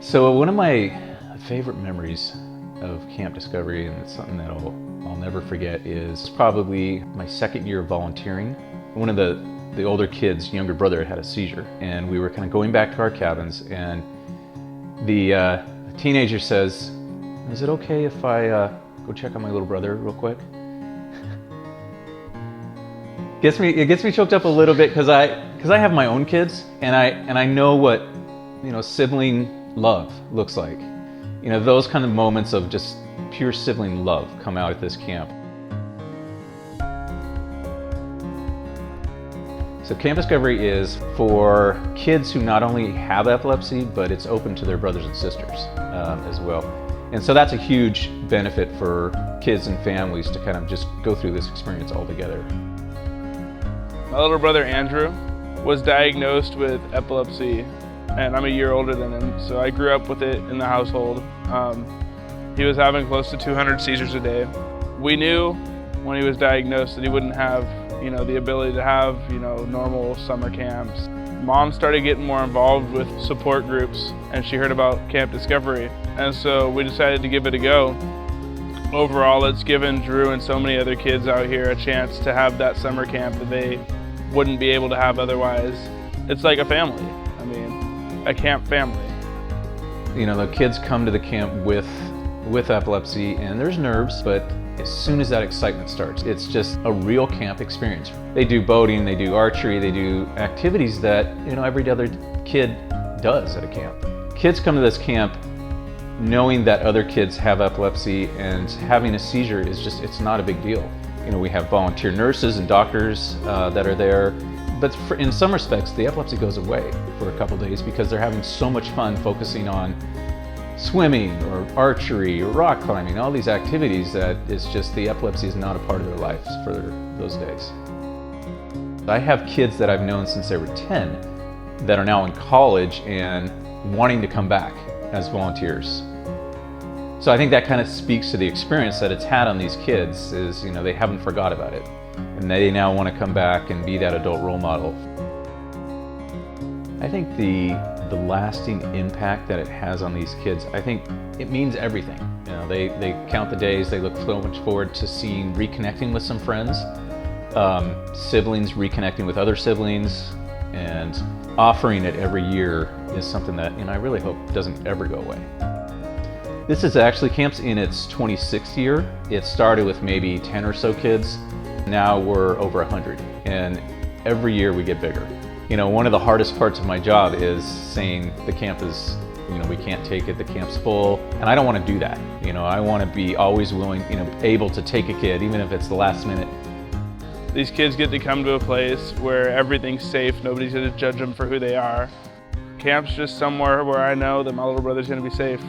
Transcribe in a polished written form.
So one of my favorite memories of Camp Discovery, and it's something that I'll never forget, is probably my second year of volunteering. One of the older kids' younger brother had a seizure, and we were kind of going back to our cabins, and the teenager says, "Is it okay if I go check on my little brother real quick?" It gets me choked up a little bit because I have my own kids, and I know what sibling love looks like. Those kind of moments of just pure sibling love come out at this camp. So Camp Discovery is for kids who not only have epilepsy, but it's open to their brothers and sisters as well. And so that's a huge benefit for kids and families to kind of just go through this experience all together. My little brother Andrew was diagnosed with epilepsy, and I'm a year older than him, so I grew up with it in the household. He was having close to 200 seizures a day. We knew when he was diagnosed that he wouldn't have the ability to have normal summer camps. Mom started getting more involved with support groups, and she heard about Camp Discovery, and so we decided to give it a go. Overall, it's given Drew and so many other kids out here a chance to have that summer camp that they wouldn't be able to have otherwise. It's like a family. I mean, a camp family. The kids come to the camp with epilepsy, and there's nerves, but as soon as that excitement starts, it's just a real camp experience. They do boating, they do archery, they do activities that every other kid does at a camp. Kids come to this camp knowing that other kids have epilepsy, and having a seizure is it's not a big deal. We have volunteer nurses and doctors that are there, but in some respects the epilepsy goes away for a couple days because they're having so much fun focusing on swimming or archery or rock climbing, all these activities that it's just the epilepsy is not a part of their lives for those days. I have kids that I've known since they were 10 that are now in college and wanting to come back as volunteers. So I think that kind of speaks to the experience that it's had on these kids is, they haven't forgot about it. And they now want to come back and be that adult role model. I think the lasting impact that it has on these kids, I think it means everything. They count the days, they look so much forward to reconnecting with some friends, siblings reconnecting with other siblings, and offering it every year is something that I really hope doesn't ever go away. This is actually camp's in its 26th year. It started with maybe 10 or so kids. Now we're over 100, and every year we get bigger. One of the hardest parts of my job is saying the camp is, we can't take it, the camp's full, and I don't want to do that. I want to be always willing, able to take a kid, even if it's the last minute. These kids get to come to a place where everything's safe, nobody's going to judge them for who they are. Camp's just somewhere where I know that my little brother's going to be safe.